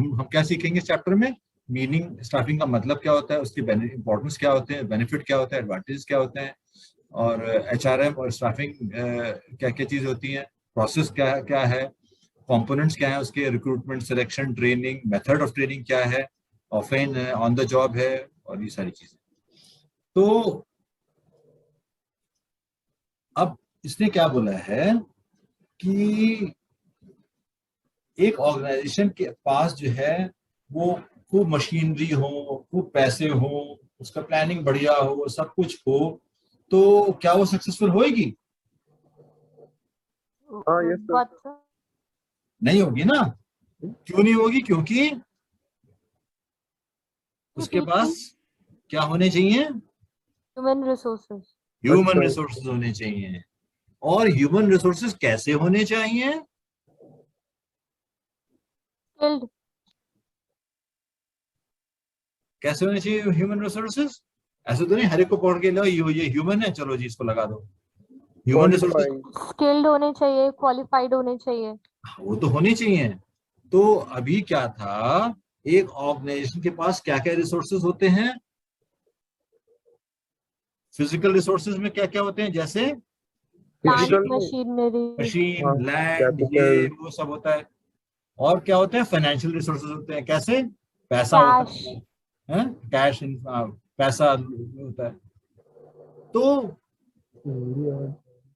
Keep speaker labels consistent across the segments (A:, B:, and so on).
A: हम क्या सीखेंगे इस चैप्टर में? मीनिंग, स्टाफिंग का मतलब क्या होता है, उसके इंपॉर्टेंस क्या होते हैं, बेनिफिट क्या होता है, एडवांटेज क्या होते हैं, और एचआरएम और स्टाफिंग क्या क्या चीज होती हैं, प्रोसेस क्या क्या है, कंपोनेंट्स क्या है उसके, recruitment, selection, training, method of training क्या है, ऑफलाइन ऑन द जॉब है, और ये सारी चीजें। तो अब इसने क्या बोला है कि एक ऑर्गेनाइजेशन के पास जो है वो खूब मशीनरी हो, खूब पैसे हो, उसका प्लानिंग बढ़िया हो, सब कुछ हो, तो क्या वो सक्सेसफुल होएगी?
B: हाँ, यस सर।
A: नहीं होगी ना। क्यों नहीं होगी? क्योंकि उसके पास क्या होने चाहिए?
C: Human resources.
A: ह्यूमन रिसोर्सेज होने चाहिए। और ह्यूमन रिसोर्सेज कैसे होने चाहिए?
C: स्किल्ड।
A: कैसे होने चाहिए ह्यूमन रिसोर्सेज? ऐसे तो नहीं हर एक को पकड़ के लो ये ह्यूमन है, चलो जी इसको लगा दो। ह्यूमन रिसोर्सेज
C: स्किल्ड होने चाहिए, क्वालिफाइड होने चाहिए।
A: वो तो होने चाहिए। तो अभी क्या था, एक ऑर्गेनाइजेशन के पास क्या क्या रिसोर्सेज होते हैं? फिजिकल रिसोर्सेज में क्या क्या होते हैं? जैसे
C: मशीनरी,
A: मशीन, लैंड, ये वो सब होता है। और क्या होते हैं? फाइनेंशियल रिसोर्सेज होते हैं। कैसे? पैसा होता है, कैश, पैसा होता है। तो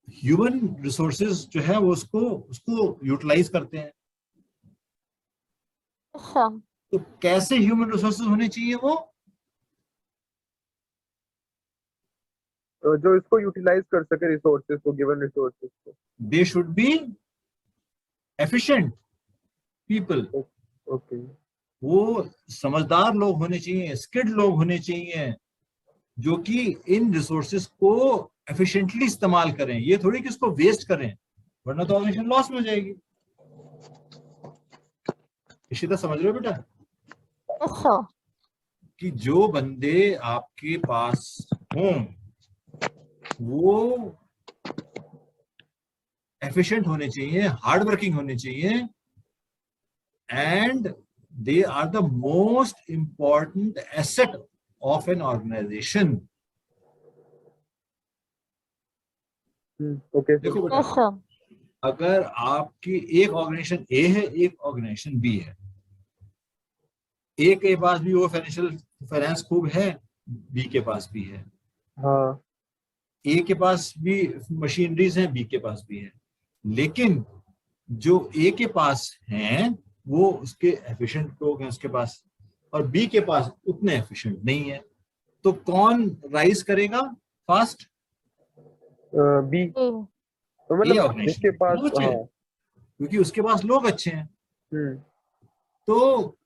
A: ह्यूमन रिसोर्सेज जो है वो उसको यूटिलाइज करते हैं।
C: अच्छा।
A: तो कैसे ह्यूमन रिसोर्सेज होने चाहिए वो?
B: तो जो इसको यूटिलाइज कर सके रिसोर्सेज को, गिवन रिसोर्सेज को।
A: They should be efficient people.
B: Okay.
A: वो समझदार लोग होने चाहिए, स्किल्ड लोग होने चाहिए, जो कि इन रिसोर्सेज को एफिशिएंटली इस्तेमाल करें। ये थोड़ी कि इसको वेस्ट करें, वरना तो ऑर्गेनाइजेशन लॉस में हो जाएगी। इशिता समझ रहे हो बेटा?
C: अच्छा।
A: कि जो बंदे आपके पास हों वो एफिशिएंट होने चाहिए, हार्ड वर्किंग होने चाहिए, and they are the most important asset of an organisation.
B: Okay
A: देखो बेटा, अगर आपकी एक ऑर्गेनाइजेशन ए है, एक ऑर्गेनाइजेशन बी है, ए के पास भी वो फाइनेंस खूब है, बी के पास भी है।
B: हाँ।
A: ए के पास भी मशीनरीज हैं, बी के पास भी है, लेकिन जो ए के पास हैं वो उसके एफिशिएंट लोग हैं उसके पास, और बी के पास उतने एफिशिएंट नहीं है। तो कौन राइज करेगा फास्ट?
B: बी। तो
A: ए
B: मतलब
A: ऑर्गेनाइजेशन
B: जिसके पास, हाँ।
A: क्योंकि उसके पास लोग अच्छे हैं।
B: हम्म।
A: तो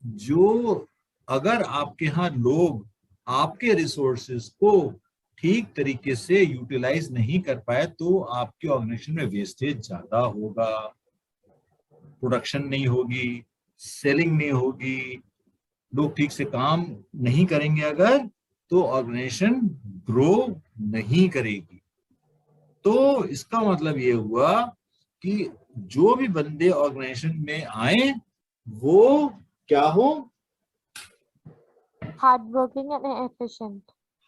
A: जो अगर आपके यहाँ लोग आपके रिसोर्सेज को ठीक तरीके से यूटिलाइज नहीं कर पाए तो आपके ऑर्गेनाइजेशन में वेस्टेज ज्यादा होगा, प्रोडक्शन नहीं होगी, सेलिंग नहीं होगी, लोग ठीक से काम नहीं करेंगे अगर, तो ऑर्गेनाइजेशन ग्रो नहीं करेगी। तो इसका मतलब ये हुआ कि जो भी बंदे ऑर्गेनाइजेशन में आए वो क्या हो?
C: Hard working and efficient.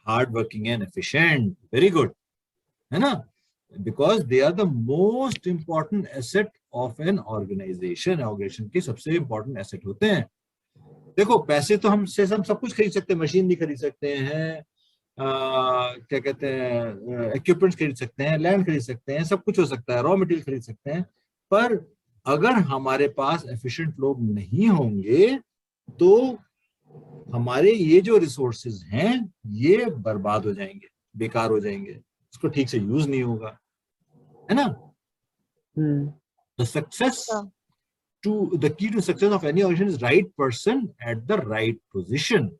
A: Hard working and efficient, very good, है ना? Because they are the most important asset of an organisation. Organisation के सबसे इंपॉर्टेंट एसेट होते हैं। देखो पैसे तो हमसे हम सब कुछ खरीद सकते हैं, मशीन भी खरीद सकते हैं, क्या कहते हैं, इक्विपमेंट्स खरीद सकते हैं, लैंड खरीद सकते हैं, सब कुछ हो सकता है, रॉ मटेरियल खरीद सकते हैं। पर अगर हमारे पास एफिशिएंट लोग नहीं होंगे तो हमारे ये जो रिसोर्सेज हैं ये बर्बाद हो जाएंगे, बेकार हो जाएंगे, उसको ठीक से यूज नहीं होगा, है ना? The success to the key to success of any organisation is right person at the right position.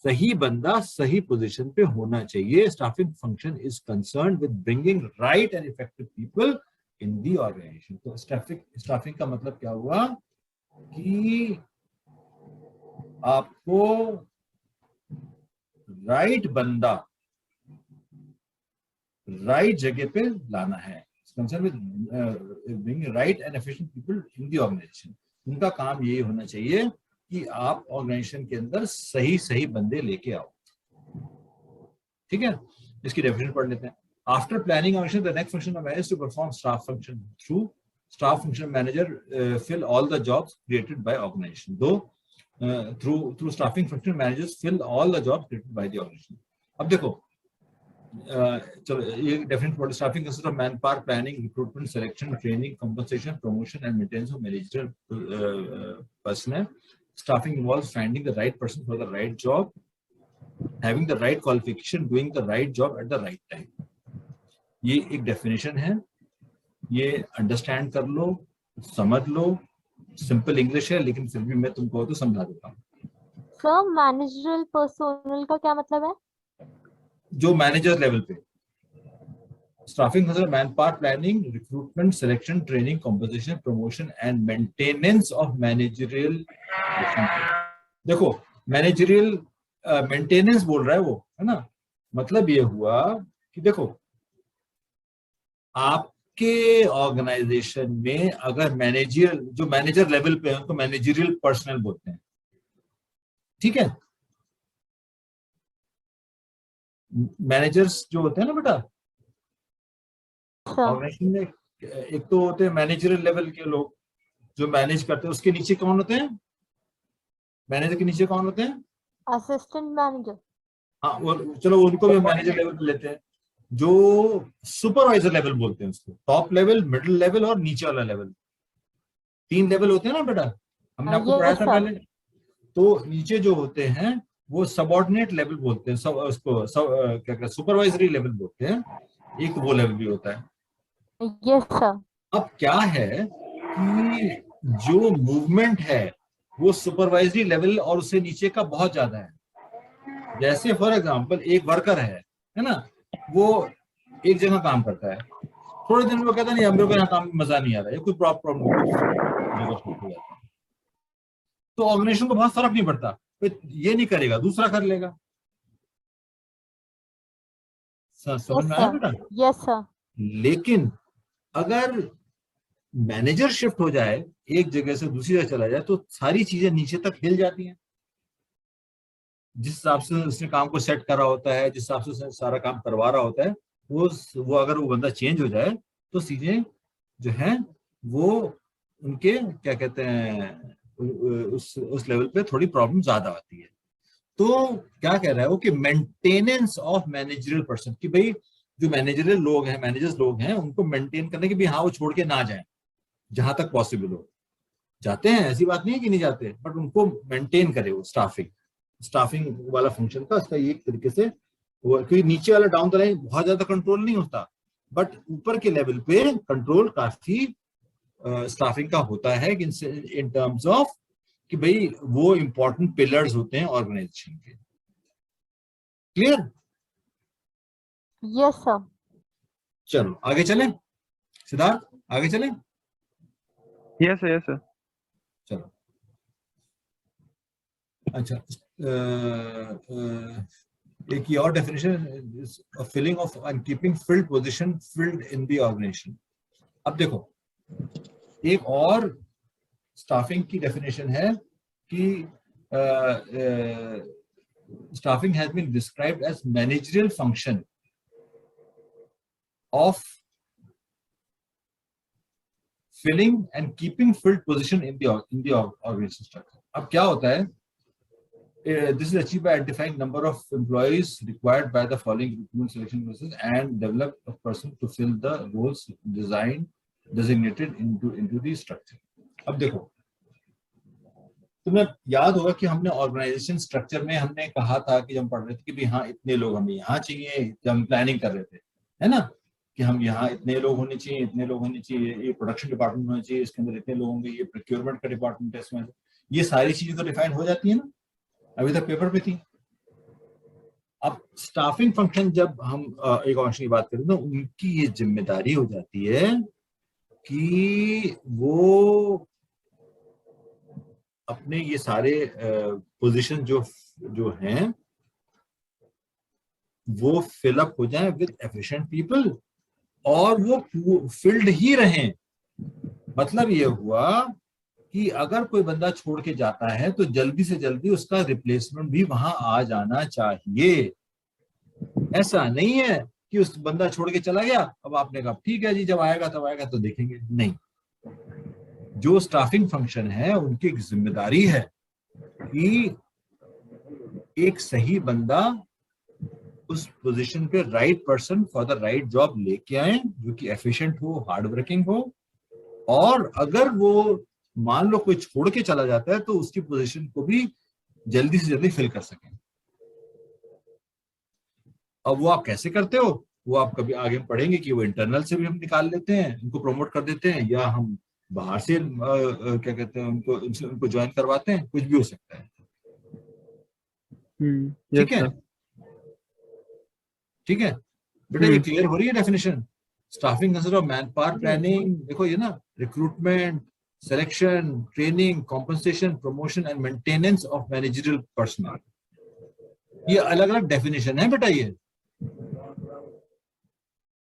A: सही बंदा सही पोजीशन पे होना चाहिए। Staffing function is concern with bringing right and effective people in the organisation. तो staffing का मतलब क्या हुआ कि आपको राइट बंदा राइट जगह पे लाना है। Concern with bringing right and efficient people in the organisation. उनका काम यही होना चाहिए कि आप ऑर्गेनाइजेशन के अंदर सही सही बंदे लेके आओ। ठीक है, इसकी डेफिनेशन पढ़ लेते हैं। After planning organisation the next function of manager to perform staff function through staff function manager fill all the jobs created by organisation. दो through staffing function managers fill all the jobs created by the organisation. अब देखो चलो ये definite staffing consist of manpower planning recruitment selection training compensation promotion and maintenance of managerial personnel. Staffing involves finding the right person for the right job, having the right qualification, doing the right job at the right time। ये एक definition है, ये understand कर लो, समझ लो, simple English है लेकिन फिर भी मैं तुमको तो समझा देता हूँ।
C: सर मैनेजरियल पर्सोनल का क्या मतलब है?
A: जो मैनेजर लेवल पे स्टाफिंग मतलब man power planning recruitment selection training composition promotion and maintenance of managerial. देखो मैनेजरियल मेंटेनेंस बोल रहा है वो, है ना। मतलब ये हुआ कि देखो आपके ऑर्गेनाइजेशन में अगर मैनेजर जो मैनेजर लेवल पे है उनको मैनेजरियल पर्सनल बोलते हैं, ठीक है। मैनेजर्स जो होते हैं ना बेटा ऑर्गेनाइजेशन में, एक तो होते हैं मैनेजरियल लेवल के लोग जो मैनेज करते हैं, उसके नीचे कौन होते हैं? मैनेजर के नीचे कौन होते हैं?
C: Assistant manager.
A: हाँ वो चलो उनको भी मैनेजर लेवल पे लेते हैं। जो सुपरवाइजर लेवल बोलते हैं उसको, टॉप लेवल मिडिल लेवल और नीचे वाला लेवल, 3 लेवल होते हैं ना बेटा, हमने आपको पढ़ाया था पहले। तो नीचे जो होते हैं वो सबऑर्डिनेट लेवल बोलते हैं, उसको क्या कहते हैं सुपरवाइजरी लेवल बोलते हैं, एक वो लेवल भी होता है।
C: Yes sir.
A: अब क्या है कि जो मूवमेंट है वो सुपरवाइजरी लेवल और उससे नीचे का बहुत ज्यादा है। जैसे फॉर एग्जांपल एक वर्कर है ना, वो एक जगह काम करता है, थोड़े दिन में कहता नहीं अब मेरे को यहाँ काम में मजा नहीं आ रहा है, कोई प्रॉब्लम हो जाता है, तो ऑर्गेनाइजेशन को बहुत फर्क नहीं पड़ता, ये नहीं करेगा दूसरा कर लेगा। समझ में आया बेटा?
C: Yes sir.
A: लेकिन अगर मैनेजर शिफ्ट हो जाए, एक जगह से दूसरी जगह चला जाए, तो सारी चीजें नीचे तक हिल जाती हैं। जिस हिसाब से उसने काम को सेट करा होता है, जिस हिसाब से उसने सारा काम करवा रहा होता है, वो अगर वो बंदा चेंज हो जाए तो चीजें जो है वो उनके क्या कहते हैं उस लेवल पे थोड़ी प्रॉब्लम ज्यादा आती है। तो क्या कह रहा है वो कि मेंटेनेंस ऑफ मैनेजरियल पर्सन, कि भाई जो मैनेजरियल लोग हैं, मैनेजर्स लोग हैं, उनको मेंटेन करने की भी, हाँ वो छोड़ के ना जाए जहां तक पॉसिबल हो। जाते हैं, ऐसी बात नहीं है कि नहीं जाते, बट उनको मेंटेन करे वो स्टाफिंग वाला फंक्शन का उसका एक तरीके से वो, क्योंकि नीचे वाला डाउन द लाइन बहुत ज्यादा कंट्रोल नहीं होता, बट ऊपर के लेवल पे कंट्रोल काफी स्टाफिंग का होता है इन टर्म्स ऑफ कि भाई वो इंपॉर्टेंट पिलर्स होते हैं ऑर्गेनाइजेशन के। क्लियर?
C: Yes sir.
A: चलो आगे चलें, सिद्धार्थ आगे चलें।
B: Yes sir, yes sir.
A: चलो अच्छा, एक ही और definition, filling of and keeping filled position filled in the organisation. अब देखो एक और स्टाफिंग की डेफिनेशन है कि staffing has been described as managerial function of filling and keeping filled position in the organisation structure. अब क्या होता है, this is achieved by identifying number of employees required by the following recruitment selection process and develop a person to fill the roles designated into the structure। अब देखो तुम्हें याद होगा कि हमने ऑर्गेनाइजेशन स्ट्रक्चर में हमने कहा था कि हम पढ़ रहे थे कि भाई हाँ इतने लोग हमें यहाँ चाहिए, जब हम प्लानिंग कर रहे थे, है ना, कि हम यहाँ इतने लोग होने चाहिए, इतने लोग होने चाहिए, ये प्रोडक्शन डिपार्टमेंट होना चाहिए, इसके अंदर इतने लोग होंगे, ये प्रोक्योरमेंट का डिपार्टमेंट है, इसमें ये सारी चीजें तो डिफाइन हो जाती है ना, अभी तक पेपर पे थी। अब स्टाफिंग फंक्शन जब हम एक ऑर्गेनाइजेशन की बात करें तो उनकी ये जिम्मेदारी हो जाती है कि वो अपने ये सारे पोजीशन जो हैं वो फिलअप हो जाए विद एफिशिएंट पीपल और वो फिल्ड ही रहें। मतलब ये हुआ कि अगर कोई बंदा छोड़ के जाता है तो जल्दी से जल्दी उसका रिप्लेसमेंट भी वहां आ जाना चाहिए। ऐसा नहीं है कि उस बंदा छोड़ के चला गया, अब आपने कहा ठीक है जी जब आएगा तब आएगा तो देखेंगे, नहीं। जो स्टाफिंग फंक्शन है उनकी एक जिम्मेदारी है कि एक सही बंदा उस पोजीशन पे right person for the right job लेके आए, जो कि एफिशिएंट हो, हार्ड वर्किंग हो, और अगर वो मान लो कोई छोड़ के चला जाता है तो उसकी पोजीशन को भी जल्दी से जल्दी फिल कर सकें। अब वो आप कैसे करते हो, वो आप कभी आगे हम पढ़ेंगे कि वो इंटरनल से भी हम निकाल लेते हैं, उनको प्रमोट कर देते हैं, या हम बाहर से क्या कहते हैं उनको ज्वाइन करवाते हैं, कुछ भी हो सकता है। ठीक है, ठीक है बेटा, ये क्लियर हो रही है definition? Staffing consist of manpower planning, देखो ये ना, recruitment, selection, training, compensation, promotion and maintenance of managerial personal. ये अलग अलग डेफिनेशन है बेटा ये।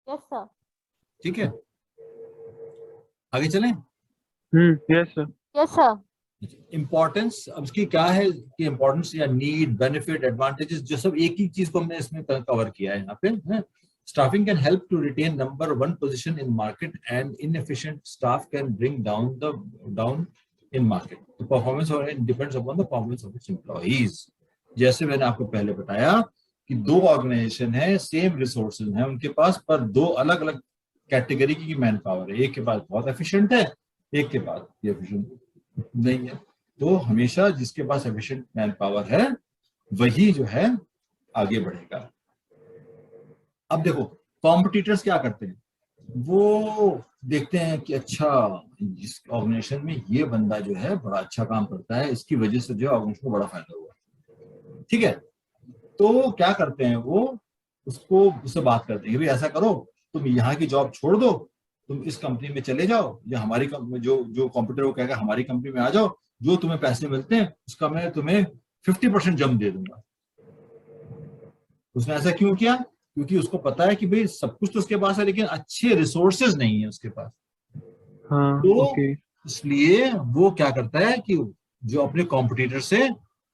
C: Yes sir.
A: ठीक है, आगे चलें।
B: Yes sir.
C: Yes sir.
A: Importance अब इसकी क्या है कि इंपॉर्टेंस या नीड, बेनिफिट, एडवांटेजेस, जो सब एक ही चीज को हमने इसमें कवर किया है यहाँ पे। Staffing can help to retain number one position in market and inefficient staff can bring down in market. The performance depends upon the performance of its employees. जैसे मैंने आपको पहले बताया कि दो ऑर्गेनाइजेशन है, सेम रिसोर्सेज हैं उनके पास, पर दो अलग अलग कैटेगरी की मैन पावर है। एक के पास बहुत एफिशिएंट है, एक के पास ये एफिशिएंट नहीं है। तो हमेशा जिसके पास एफिशिएंट मैन पावर है वही जो है आगे बढ़ेगा। अब देखो कॉम्पिटिटर्स क्या करते हैं, वो देखते हैं कि अच्छा जिस ऑर्गेनाइजेशन में ये बंदा जो है बड़ा अच्छा काम करता है, इसकी वजह से जो ऑर्गेनाइजेशन को बड़ा फायदा हुआ। ठीक है, तो क्या करते हैं वो उससे बात करते हैं कि भाई ऐसा करो, तुम यहाँ की जॉब छोड़ दो, तुम इस कंपनी में चले जाओ, या हमारी कंपनी, जो कॉम्पिटिटर वो कहेगा हमारी कंपनी में आ जाओ, जो तुम्हें पैसे मिलते हैं उसका मैं तुम्हें 50% जम दे दूंगा। उसने ऐसा क्यों किया? क्योंकि उसको पता है कि भाई सब कुछ तो उसके पास है लेकिन अच्छे रिसोर्सेज नहीं है उसके पास। तो इसलिए वो क्या करता है कि जो अपने कॉम्पिटिटर से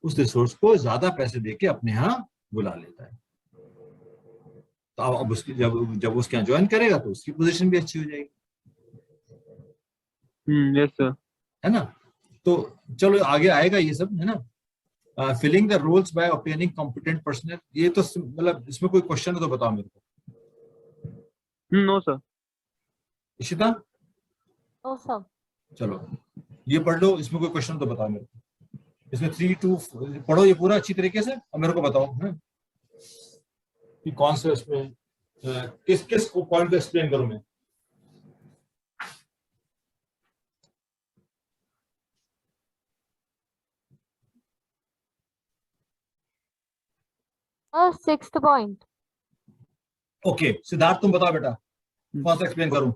A: उस रिसोर्स को ज्यादा पैसे देके अपने यहाँ बुला लेता है। तो अब उसकी जब उसके यहाँ ज्वाइन करेगा तो उसकी पोजीशन भी अच्छी हो जाएगी।
B: Yes sir.
A: है ना? तो चलो आगे आएगा ये सब, है ना। Filling the roles by obtaining competent personnel, ये तो मतलब इसमें कोई क्वेश्चन है तो बताओ मेरे को।
B: No sir.
A: Ishita?
C: No sir.
A: चलो ये पढ़ लो, इसमें कोई क्वेश्चन तो बताओ मेरे को। इसमें 3 to पढ़ो ये पूरा अच्छी तरीके से और मेरे को बताओ है कि कौन से इसमें किस पॉइंट को एक्सप्लेन करूं मैं।
C: Sixth point.
A: ओके सिद्धार्थ तुम बताओ बेटा, कौन सा एक्सप्लेन करूं?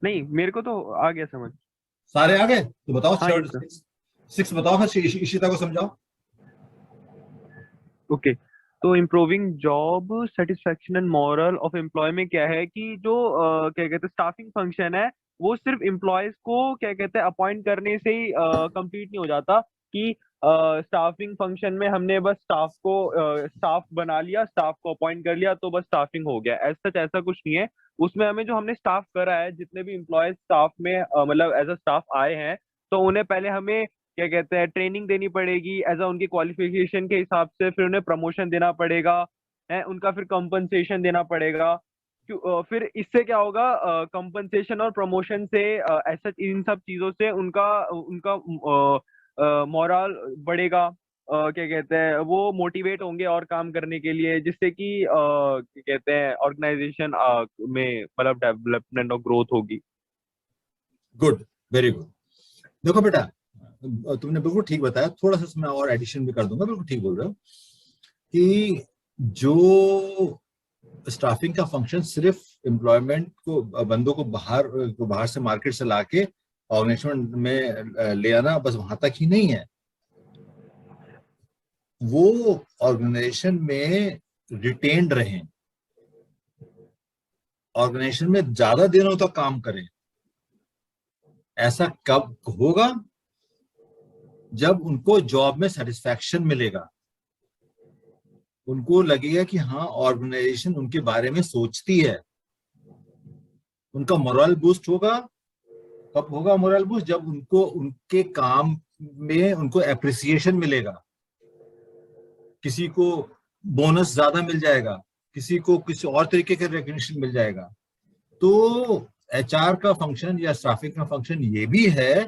B: नहीं मेरे को तो आ गया समझ।
A: सारे आ गए तो बताओ।
B: हाँ,
A: थर्ड 6 बताओ, फिर इशिता को समझाओ।
B: ओके, तो improving job satisfaction and morale of employee में क्या है कि जो क्या कहते हैं स्टाफिंग फंक्शन है वो सिर्फ एम्प्लॉयज को क्या कहते हैं अपॉइंट करने से ही कंप्लीट नहीं हो जाता कि स्टाफिंग फंक्शन में हमने बस स्टाफ बना लिया, स्टाफ को अपॉइंट कर लिया तो बस स्टाफिंग हो गया। ऐसा कुछ नहीं है। उसमें हमें जो हमने स्टाफ करा है, जितने भी एम्प्लॉयज स्टाफ में मतलब एज अ स्टाफ आए हैं, तो उन्हें पहले हमें क्या कहते हैं ट्रेनिंग देनी पड़ेगी एज अ उनकी क्वालिफिकेशन के हिसाब से, फिर उन्हें प्रमोशन देना पड़ेगा है, उनका फिर कंपनसेशन देना पड़ेगा। फिर इससे क्या होगा, कंपनसेशन और प्रमोशन से ऐसा इन सब चीजों से उनका उनका मोरल बढ़ेगा। क्या कहते हैं वो मोटिवेट होंगे और काम करने के लिए, जिससे कि क्या कहते हैं ऑर्गेनाइजेशन में मतलब डेवलपमेंट और ग्रोथ होगी।
A: Good, very good. देखो बेटा तुमने बिल्कुल ठीक बताया, थोड़ा सा इसमें और एडिशन भी कर दूंगा, बिल्कुल ठीक बोल रहे हो कि जो स्टाफिंग का फंक्शन सिर्फ एम्प्लॉयमेंट को, बंदों को बाहर से मार्केट से लाके ऑर्गेनाइजेशन में ले आना, बस वहां तक ही नहीं है। वो ऑर्गेनाइजेशन में रिटेन्ड रहें, ऑर्गेनाइजेशन में ज्यादा दिनों तक काम करें। ऐसा कब होगा? जब उनको जॉब में सेटिस्फैक्शन मिलेगा, उनको लगेगा कि हाँ ऑर्गेनाइजेशन उनके बारे में सोचती है, उनका मोरल बूस्ट होगा। कब होगा मोरल बूस्ट? जब उनको उनके काम में उनको एप्रिसिएशन मिलेगा, किसी को बोनस ज्यादा मिल जाएगा, किसी को किसी और तरीके का रिकग्निशन मिल जाएगा। तो एचआर का फंक्शन या स्टाफिंग का फंक्शन ये भी है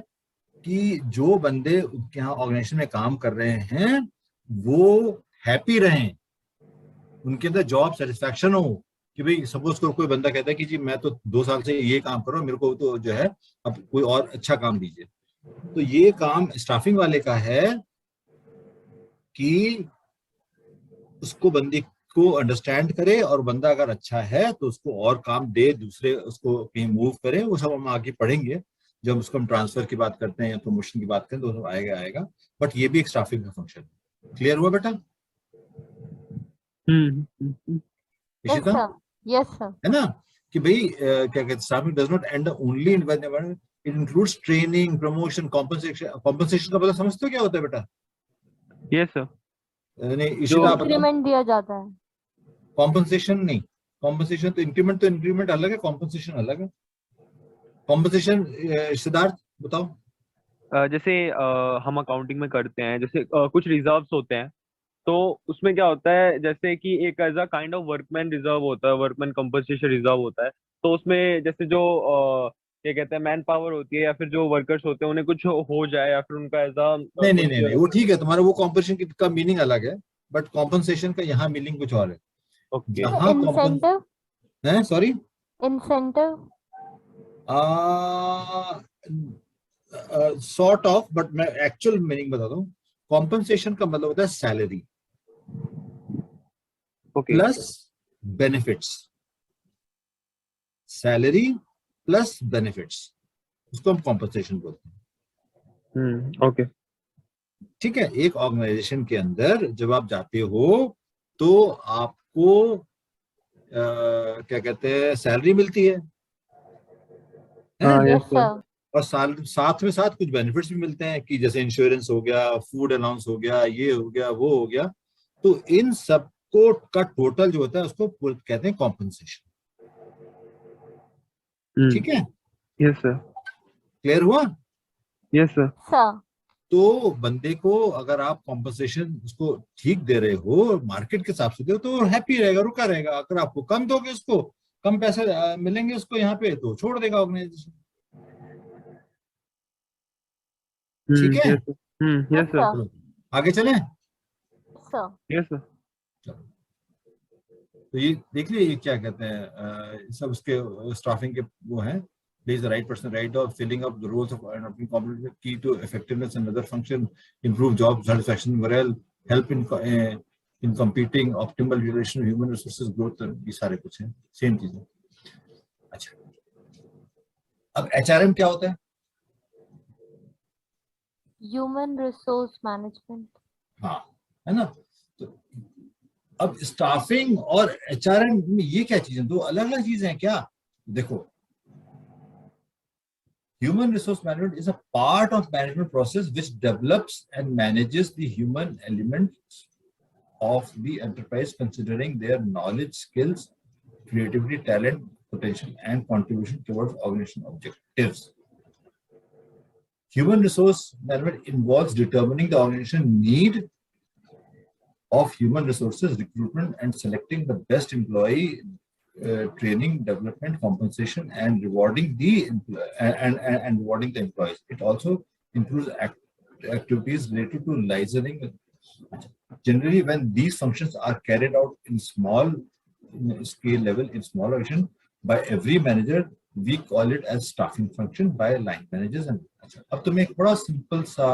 A: कि जो बंदे उनके यहाँ ऑर्गेनाइजेशन में काम कर रहे हैं वो हैप्पी रहें, उनके अंदर जॉब सेटिस्फैक्शन हो। कि भाई सपोज कोई बंदा कहता है कि जी मैं तो 2 साल से ये काम कर रहा हूँ, मेरे को तो जो है अब कोई और अच्छा काम दीजिए। तो ये काम स्टाफिंग वाले का है कि उसको बंदे को अंडरस्टैंड करे, और बंदा अगर अच्छा है तो उसको और काम दे, दूसरे उसको कहीं मूव करे। वो सब हम आगे पढ़ेंगे जब उसको हम ट्रांसफर की बात करते हैं या प्रमोशन की बात करें, तो सब आएगा। बट ये भी एक स्टाफिंग का फंक्शन है। क्लियर हुआ बेटा
C: yes
A: Ishita?
C: Sir, yes sir.
A: है ना? कि भाई क्या कहते हैं, staffing does not and only in when it includes training, promotion, compensation. Compensation का मतलब समझते हो क्या होता है बेटा?
B: Yes sir.
A: नहीं
B: जो
A: इशिता आप बताओ।
C: इंक्रीमेंट दिया जाता है।
A: कॉम्पनसेशन नहीं, कॉम्पनसेशन तो इंक्रीमेंट अलग है, कॉम्पनसेशन अलग है। कॉम्पनसेशन सिद्धार्थ बताओ।
B: जैसे हम अकाउंटिंग में करते हैं, जैसे कुछ रिजर्व्स होते हैं, तो उसमें क्या होता है, जैसे कि एक as a kind of workman reserve होता है, वर्कमैन कंपनसेशन रिजर्व होता है। तो उसमें जैसे जो क्या कहते हैं, मैन पावर होती है या फिर जो वर्कर्स होते हैं, उन्हें कुछ हो जाए या फिर उनका एज अ
A: नहीं नहीं नहीं
B: कुछ।
A: नहीं, वो ठीक है, तुम्हारा वो कॉम्पनसेशन का मीनिंग अलग है, बट कॉम्पनसेशन का यहाँ मीनिंग कुछ और है।
B: ओके।
A: जहाँ कॉम्पन
C: इंसेंटिव।
A: है, sorry,
C: incentive.
A: Sort of, but मैं एक्चुअल मीनिंग बताता हूँ। कॉम्पनसेशन का मतलब होता है salary
B: okay.
A: Plus benefits. Salary plus benefits, उसको हम कॉम्पनसेशन बोलते हैं।
B: ओके।
A: ठीक है? एक ऑर्गेनाइजेशन के अंदर जब आप जाते हो तो आपको क्या कहते हैं, सैलरी मिलती है।
B: हाँ, यस
C: यस
B: सर।
C: सर।
A: और साथ में साथ कुछ बेनिफिट्स भी मिलते हैं, कि जैसे इंश्योरेंस हो गया, फूड अलाउंस हो गया, ये हो गया, वो हो गया। तो इन सबको का टोटल जो होता है उसको कहते हैं कॉम्पनसेशन। ठीक है?
B: Yes sir.
A: क्लियर हुआ?
B: Yes sir.
C: सर।
A: तो बंदे को अगर आप कॉम्पनसेशन उसको ठीक दे रहे हो, मार्केट के हिसाब से दो, तो हैप्पी रहेगा, रुका रहेगा। अगर आपको कम दोगे, उसको कम पैसे मिलेंगे उसको यहाँ पे, तो छोड़ देगा ऑर्गेनाइजेशन। ठीक है?
B: Yes sir.
C: Yes
B: yes sir.
C: Sir.
A: चलो आगे चलें।
C: सर।
B: Yes sir.
A: चलो, तो ये देख लिया, ये क्या कहते हैं, सब उसके स्टाफिंग के वो हैं। Please the right person, right of filling up the roles of and being competent, key to effectiveness and other function, improve job satisfaction, morale, help in competing, optimal relation, human resources growth, ये सारे कुछ हैं, same चीजें। अच्छा, अब HRM क्या होता है?
C: Human resource management.
A: हाँ, है ना? तो अब स्टाफिंग और एचआरएम में ये क्या चीजें, दो अलग अलग चीजें हैं क्या? देखो, human resource management is a part of management process which develops and manages the human elements of the enterprise, considering their knowledge, skills, creativity, talent, potential, and contribution towards organization objectives. Human resource management involves determining the organization need of human resources, recruitment, and selecting the best employee, training, development, compensation, and rewarding the and rewarding the employees. It also includes activities related to licensing. Generally, when these functions are carried out in small scale level, in small organization, by every manager, we call it as staffing function by line managers. And अब तो मैं एक बड़ा simple सा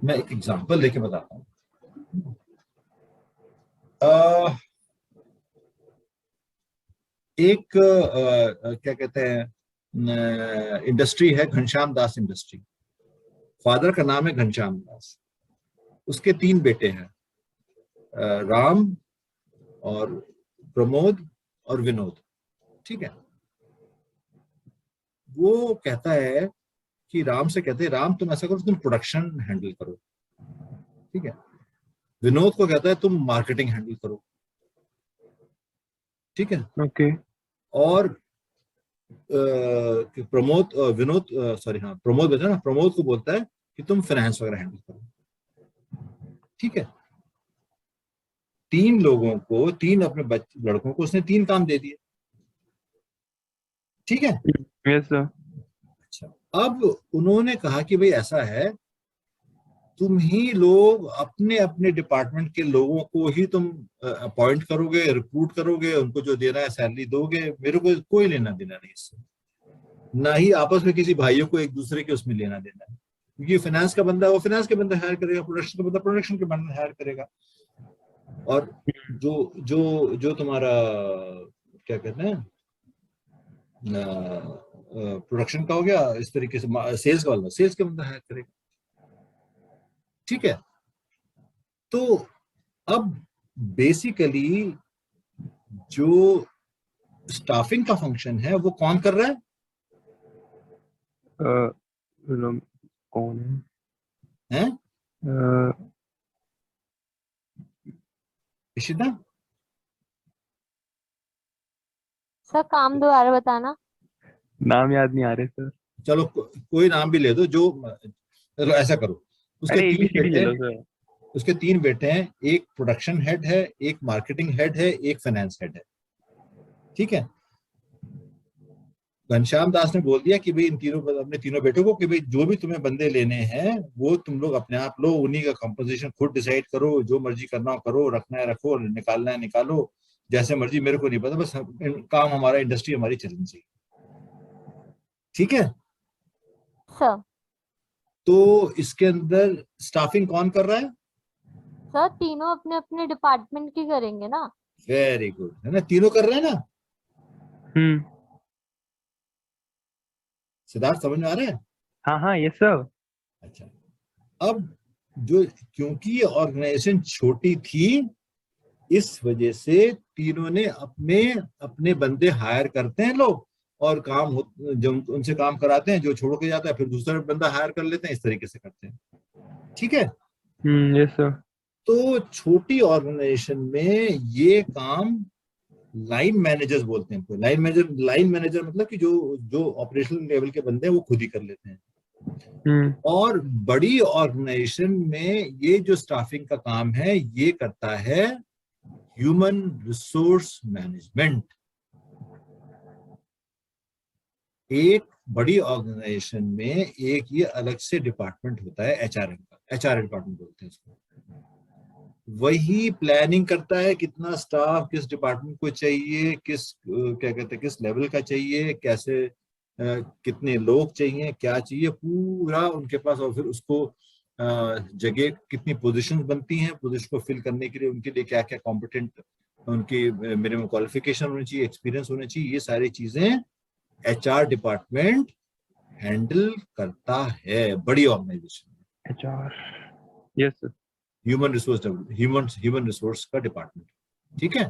A: मैं एक example लेके बताता हूँ। एक क्या कहते हैं, इंडस्ट्री है, घनश्याम दास इंडस्ट्री। फादर का नाम है घनश्याम दास, उसके 3 बेटे हैं, राम और प्रमोद और विनोद। ठीक है? वो कहता है कि राम से कहते हैं राम तुम ऐसा करो, तुम प्रोडक्शन हैंडल करो, ठीक है। विनोद को कहता है तुम मार्केटिंग हैंडल करो, ठीक है।
B: ओके।
A: और प्रमोद विनोद सॉरी हाँ प्रमोद बचा ना, प्रमोद को बोलता है कि तुम फाइनेंस वगैरह हैंडल करो, ठीक है। 3 लोगों को, 3 अपने लड़कों को उसने 3 काम दे दिए, ठीक है।
B: Yes sir.
A: अच्छा, अब उन्होंने कहा कि भाई ऐसा है, तुम ही लोग अपने अपने डिपार्टमेंट के लोगों को ही तुम अपॉइंट करोगे, रिक्रूट करोगे, उनको जो देना है सैलरी दोगे, मेरे को कोई लेना देना नहीं इससे, ना ही आपस में किसी भाइयों को एक दूसरे के उसमें लेना देना है, क्योंकि फाइनेंस का बंदा वो फाइनेंस के बंदा हायर करेगा, प्रोडक्शन का बंदा प्रोडक्शन के बंदा हायर करेगा। और जो जो जो तुम्हारा क्या कहते हैं प्रोडक्शन का हो गया, इस तरीके से सेल्स का बंदा सेल्स के बंदा हायर करेगा, ठीक है। तो अब बेसिकली जो स्टाफिंग का फंक्शन है वो कौन कर रहा है?
B: कौन है?
A: हैं? इशिता,
C: सर काम दोबारा बताना।
B: नाम याद नहीं आ रहे सर।
A: चलो कोई नाम भी ले दो, जो चलो ऐसा करो, उसके
B: अरे
A: 3
B: ABCD ले
A: बेटे,
B: लो सर।
A: उसके 3 बेटे हैं, एक प्रोडक्शन हेड है, एक मार्केटिंग हेड है, एक फाइनेंस हेड है, ठीक है। घनश्याम दास ने बोल दिया कि भाई इन तीनों, अपने तीनों बेटों को कि भाई जो भी तुम्हें बंदे लेने हैं वो तुम लोग अपने आप लो, उन्हीं का कंपोजिशन खुद डिसाइड करो, जो मर्जी करना हो करो, रखना है रखो, निकालना है निकालो, जैसे मर्जी, मेरे को नहीं पता, बस काम हमारा, इंडस्ट्री हमारी चलनी चाहिए, ठीक है।
C: सर
A: तो इसके अंदर स्टाफिंग कौन कर रहा है?
C: सर तीनों अपने अपने डिपार्टमेंट की करेंगे ना?
A: वेरी गुड, है ना, तीनों कर रहे हैं ना। सिद्धार्थ समझ में आ रहा है?
B: हाँ हाँ यस सर।
A: अच्छा, अब जो, क्योंकि ऑर्गेनाइजेशन छोटी थी, इस वजह से तीनों ने अपने अपने बंदे हायर करते हैं लोग, और काम जब उनसे काम कराते हैं, जो छोड़ के जाता है फिर दूसरा बंदा हायर कर लेते हैं, इस तरीके से करते हैं, ठीक है।
B: Yes sir.
A: तो छोटी ऑर्गेनाइजेशन में ये काम लाइन मैनेजर्स बोलते हैं इनको। लाइन मैनेजर मतलब कि जो जो ऑपरेशनल लेवल के बंदे हैं वो खुद ही कर लेते हैं। और बड़ी ऑर्गेनाइजेशन में ये जो स्टाफिंग का काम है ये करता है ह्यूमन रिसोर्स मैनेजमेंट। एक बड़ी ऑर्गेनाइजेशन में एक ये अलग से डिपार्टमेंट होता है, एचआरएम का, एचआर डिपार्टमेंट बोलते हैं इसको। वही प्लानिंग करता है कितना स्टाफ किस डिपार्टमेंट को चाहिए, किस क्या कहते हैं किस लेवल का चाहिए, कैसे कितने लोग चाहिए, क्या चाहिए, पूरा उनके पास। और फिर उसको जगह कितनी पोजीशंस बनती हैं, पोजीशन को फिल करने के लिए उनके लिए क्या क्या कॉम्पिटेंट, उनकी मिनिमम क्वालिफिकेशन होनी चाहिए, एक्सपीरियंस होना चाहिए, ये सारी चीजें एचआर डिपार्टमेंट हैंडल करता है बड़ी ऑर्गेनाइजेशन में।
B: HR, yes sir.
A: Human resource का डिपार्टमेंट, ठीक है।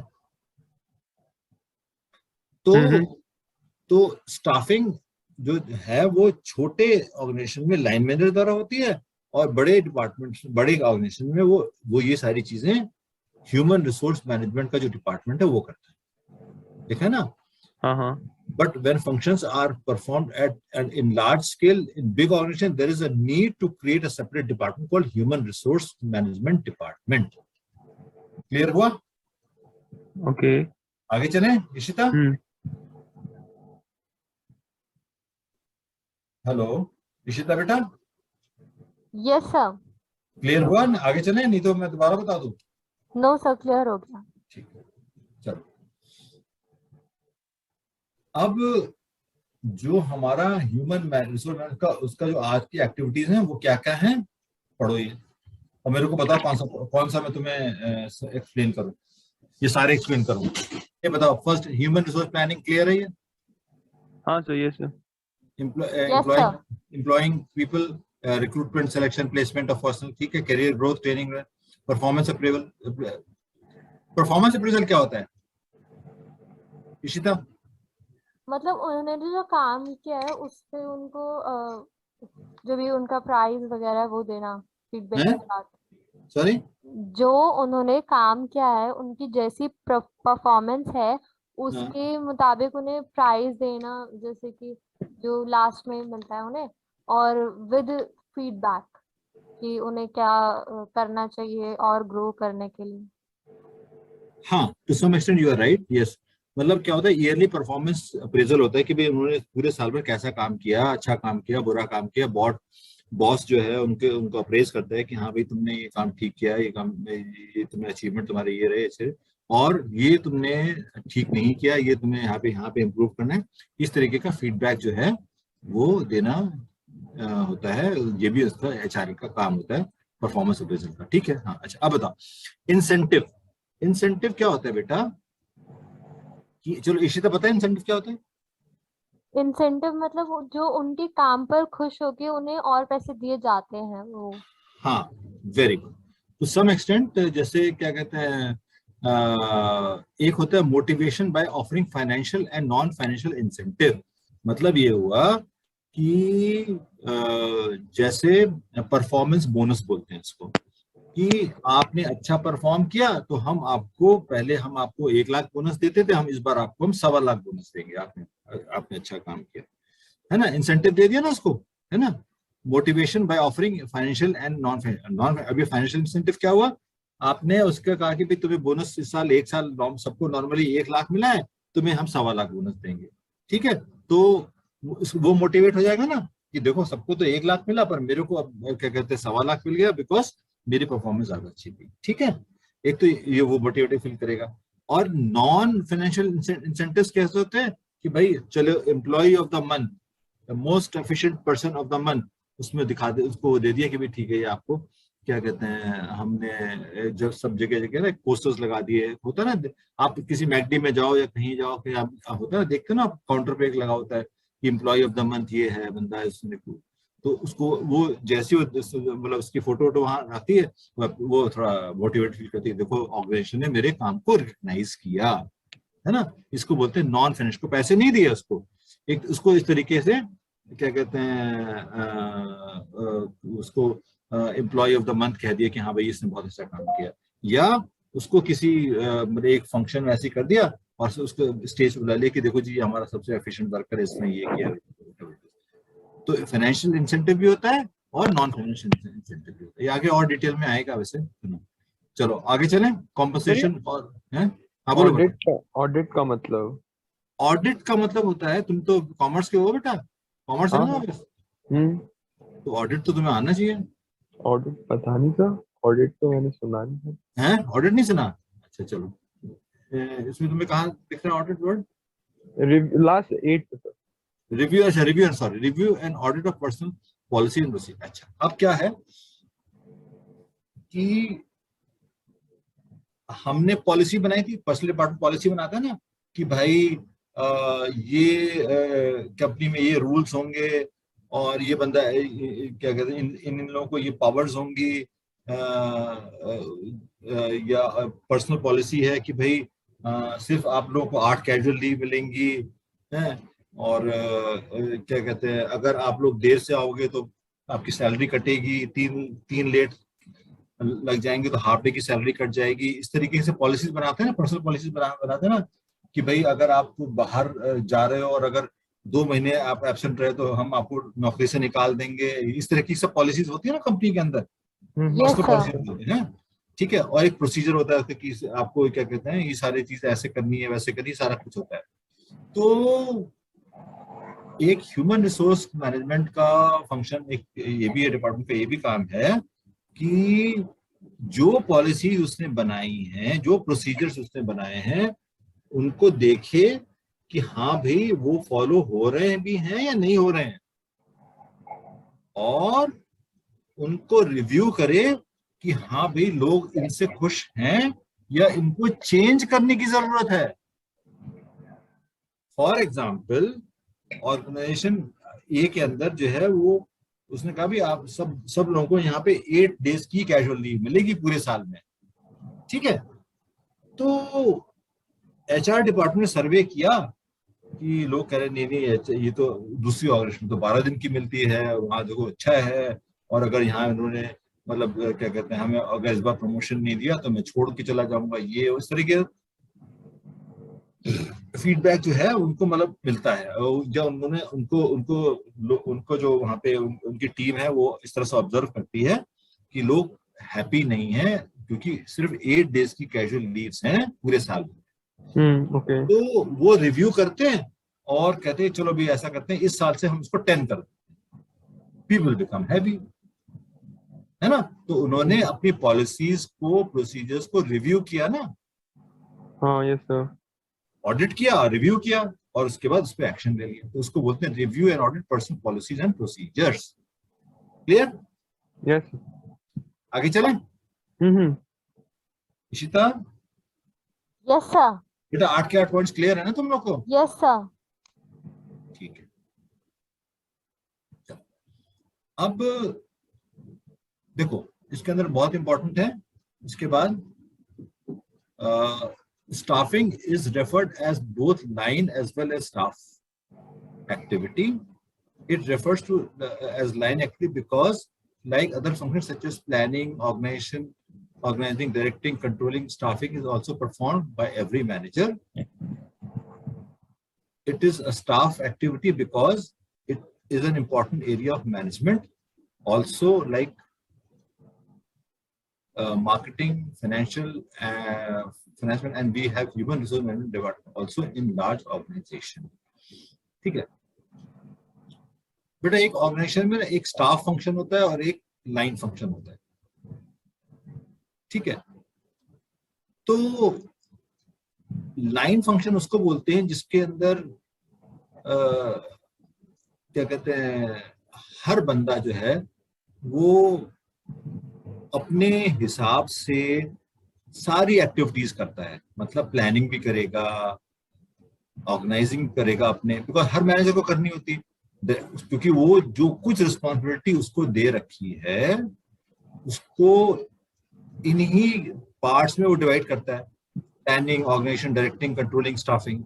A: तो स्टाफिंग जो है वो छोटे ऑर्गेनाइजेशन में लाइन मैनेजर द्वारा होती है, और बड़े डिपार्टमेंट, बड़े ऑर्गेनाइजेशन में वो ये सारी चीजें ह्यूमन रिसोर्स मैनेजमेंट का जो डिपार्टमेंट है वो करता है, ठीक है ना।
B: हाँ हाँ।
A: But when functions are performed in large scale in big organization, there is a need to create a separate department called Human Resource Management Department. Clear हुआ?
B: ओके।
A: आगे चलें इशिता? हेलो इशिता बेटा?
C: Yes sir.
A: क्लियर हुआ? आगे चलें, नहीं तो मैं दोबारा बता दूं।
C: नो सर, क्लियर हो गया।
A: ठीक है, चलो। अब जो हमारा ह्यूमन रिसोर्स का, उसका जो आज की एक्टिविटीज हैं वो क्या क्या हैं, पढ़ो ये, और मेरे को बताओ कौन सा मैं तुम्हें एक्सप्लेन करूं, ये सारे एक्सप्लेन करूं। ये बताओ, first human resource planning clear है ये?
B: हाँ sir, yes sir.
A: Employing people, recruitment, selection, placement of person, ठीक है, career growth, training, performance appraisal. Performance appraisal क्या होता है इशिता?
C: मतलब उन्होंने जो काम किया है उस पे उनको जो भी उनका प्राइस वगैरह वो देना फीडबैक के
A: हैं?
C: साथ।
A: सॉरी?
C: जो उन्होंने काम किया है उनकी जैसी परफॉर्मेंस है
A: हाँ
C: उसके मुताबिक उन्हें प्राइस देना, जैसे कि जो लास्ट में मिलता है उन्हें, और विद फीडबैक कि उन्हें क्या करना चाहिए और ग्रो करने के लिए।
A: हाँ, to some extent you are right, yes. मतलब क्या होता है, ईयरली परफॉर्मेंस अप्रेजल होता है कि भाई उन्होंने पूरे साल भर कैसा काम किया, अच्छा काम किया, बुरा काम किया। बॉस जो है उनको अप्रेज करता है कि हाँ भाई तुमने ये काम ठीक किया, ये काम, ये तुमने अचीवमेंट तुम्हारे ये रहे ऐसे, और ये तुमने ठीक नहीं किया, ये तुम्हें यहाँ पे इम्प्रूव करना है। इस तरीके का फीडबैक जो है वो देना होता है। ये भी उसका एचआर का काम होता है, परफॉर्मेंस अप्रेजल का। ठीक है, हाँ। अच्छा, अब बताओ इंसेंटिव। इंसेंटिव क्या होता है बेटा? कि चलो इशिता, पता है इंसेंटिव क्या होता है?
C: इंसेंटिव मतलब जो उनके काम पर खुश होके उन्हें और पैसे दिए जाते हैं वो।
A: हाँ, very good. To some extent, जैसे क्या कहते हैं, एक होता है motivation by offering financial and non financial incentive. मतलब ये हुआ कि जैसे परफॉर्मेंस बोनस बोलते हैं इसको, कि आपने अच्छा परफॉर्म किया तो हम आपको 1 लाख बोनस देते थे, हम इस बार आपको हम 1.25 लाख बोनस देंगे, आपने आपने अच्छा काम किया, है ना? इंसेंटिव दे दिया ना उसको, है ना? Motivation by offering financial and non अभी फाइनेंशियल इंसेंटिव क्या हुआ? आपने उसका कहा कि भाई तुम्हें बोनस इस साल, एक साल सबको नॉर्मली 1 लाख मिला है, तुम्हें हम 1.25 लाख बोनस देंगे। ठीक है, तो वो मोटिवेट हो जाएगा ना कि देखो सबको तो 1 लाख मिला, पर मेरे को अब क्या कहते हैं 1.25 लाख मिल गया, बिकॉज मेरी परफॉर्मेंस ज्यादा अच्छी थी। ठीक है, एक तो ये वो मोटिवेटेड फील करेगा। और नॉन फाइनेंशियल इंसेंटिव्स कैसे होते हैं कि भाई चलो employee of the month, most efficient person of the month, उसमें दिखा दे, उसको दे दिया कि भाई ठीक है, ये आपको क्या कहते हैं, हमने जब सब जगह जगह ना पोस्टर्स लगा दिए, होता है ना, आप किसी मैकडी में जाओ या कहीं जाओ, कहीं आप होता है ना, देखते हो ना, आप काउंटर पे एक लगा होता है कि एम्प्लॉय ऑफ द मंथ ये है बंदा है, उसने तो उसको वो जैसी मतलब उसकी फोटो वोटो वहां आती है, वो थोड़ा मोटिवेट फील करती है, देखो ऑर्गेनाइजेशन ने मेरे काम को रिकग्नाइज किया, है ना? इसको बोलते हैं नॉन फाइनेंशियल, को पैसे नहीं दिए उसको, एक उसको इस तरीके से क्या कहते हैं, उसको एम्प्लॉय ऑफ द मंथ कह दिया कि हाँ भाई इसने बहुत अच्छा काम किया, या उसको किसी मतलब एक फंक्शन में ऐसे कर दिया और उसको स्टेज पे बुला लिया कि देखो जी ये हमारा सबसे एफिशिएंट वर्कर है, इसने ये किया। तो फाइनेंशियल इंसेंटिव भी होता है और नॉन फाइनेंशियल इंसेंटिव भी होता है, ये आगे और डिटेल में आएगा वैसे। चलो आगे चलें, कॉम्पनसेशन और है। हाँ बोलो बोलो।
B: ऑडिट का मतलब?
A: ऑडिट का मतलब होता है, तुम तो कॉमर्स के हो बेटा, कॉमर्स है
B: हाँ।
A: ना ऑफिस,
B: हम्म।
A: तो ऑडिट तो तुम्हें आना चाहिए।
B: ऑडिट पता नहीं था, ऑडिट तो मैंने सुना नहीं था।
A: है, ऑडिट नहीं सुना? अच्छा चलो, इसमें तुम्हें कहाँ दिख रहा है ऑडिट वर्ड?
B: लास्ट 8 पे था।
A: रिव्यू, अच्छा review, sorry, review and audit of personal policy and procedure. अच्छा, अब क्या है कि हमने पॉलिसी बनाई थी, पर्सनल डिपार्टमेंट पॉलिसी बनाता है ना कि भाई ये कंपनी में ये रूल्स होंगे, और ये बंदा क्या कहते हैं, इन इन लोगों को ये पावर्स होंगी, या पर्सनल पॉलिसी है कि भाई सिर्फ आप लोगों को 8 कैजुअल लीव मिलेंगी, हैं, और क्या कहते हैं, अगर आप लोग देर से आओगे तो आपकी सैलरी कटेगी, तीन लेट लग जाएंगे तो हाफ डे की सैलरी कट जाएगी। इस तरीके से पॉलिसीज बनाते हैं ना, पर्सनल पॉलिसीज बनाते हैं ना कि भाई अगर आप बाहर जा रहे हो और अगर 2 महीने आप एब्सेंट रहे तो हम आपको नौकरी से निकाल देंगे। इस तरह की सब पॉलिसीज होती है ना कंपनी के अंदर,
C: यस
A: पर्सनल
C: सर।
A: पॉलिसीज होती है। ठीक है, और एक प्रोसीजर होता है कि आपको क्या कहते हैं, ये सारी चीजें ऐसे करनी है, वैसे करनी है, सारा कुछ होता है। तो एक ह्यूमन रिसोर्स मैनेजमेंट का फंक्शन, एक ये भी है, डिपार्टमेंट का ये भी काम है कि जो पॉलिसी उसने बनाई है, जो प्रोसीजर्स उसने बनाए हैं, उनको देखे कि हाँ भाई वो फॉलो हो रहे भी हैं या नहीं हो रहे हैं, और उनको रिव्यू करे कि हाँ भाई लोग इनसे खुश हैं या इनको चेंज करने की जरूरत है। फॉर एग्जाम्पल, ऑर्गेनाइजेशन ए के अंदर जो है वो उसने कहा भी आप सब लोगों को यहाँ पे 8 डेज की कैजुअल लीव मिलेगी पूरे साल में। ठीक है, तो एचआर डिपार्टमेंट ने सर्वे किया कि लोग कह रहे नहीं नहीं ये तो दूसरी ऑर्गेनाइजेशन तो 12 दिन की मिलती है, वहाँ देखो अच्छा है, और अगर यहाँ इन्होंने मतलब क्या कहते हैं हमें अगर इस बार प्रमोशन नहीं दिया तो मैं छोड़ के चला जाऊंगा, ये उस तरीके फीडबैक जो है उनको मतलब मिलता है। और जब उन्होंने उनको उनको उनको जो वहाँ पे उनकी टीम है वो इस तरह से ऑब्जर्व करती है कि लोग हैप्पी नहीं है क्योंकि सिर्फ 8 डेज की कैजुअल लीव्स हैं पूरे साल में,
B: ओके।
A: तो वो रिव्यू करते हैं और कहते हैं चलो भी ऐसा करते हैं इस साल से हम इसको 10 कर दें, पीपल बिकम हैप्पी, है ना। तो उन्होंने अपनी पॉलिसीज को प्रोसीजर्स को रिव्यू किया ना,
B: हाँ यस सर।
A: ऑडिट किया, रिव्यू किया और उसके बाद उस पर एक्शन ले लिया, तो उसको बोलते हैं review and audit personnel policies and procedures. Clear?
B: Yes.
A: आगे चलें।
B: हम्म।
A: Ishita,
C: yes sir.
A: बेटा 8 के 8 पॉइंट्स क्लियर है ना तुम लोग को?
C: Yes sir.
A: ठीक है। अब देखो इसके अंदर बहुत इंपॉर्टेंट है, इसके बाद staffing is referred as both line as well as staff activity. It refers to as line activity because like other functions such as planning, organizing, directing, controlling, staffing is also performed by every manager. It is a staff activity because it is an important area of management. Also like marketing, financial, and we have human resource management department also in large organization. ठीक है बेटा, एक organisation में एक staff function होता है और एक लाइन फंक्शन होता है, ठीक है। तो लाइन फंक्शन उसको बोलते हैं जिसके अंदर क्या कहते हैं हर बंदा जो है वो अपने हिसाब से सारी एक्टिविटीज करता है, मतलब प्लानिंग भी करेगा, ऑर्गेनाइजिंग करेगा अपने, बिकॉज हर मैनेजर को करनी होती है क्योंकि वो जो कुछ रिस्पॉन्सिबिलिटी उसको दे रखी है उसको इन्हीं पार्ट्स में वो डिवाइड करता है, planning, organisation, directing, controlling, staffing.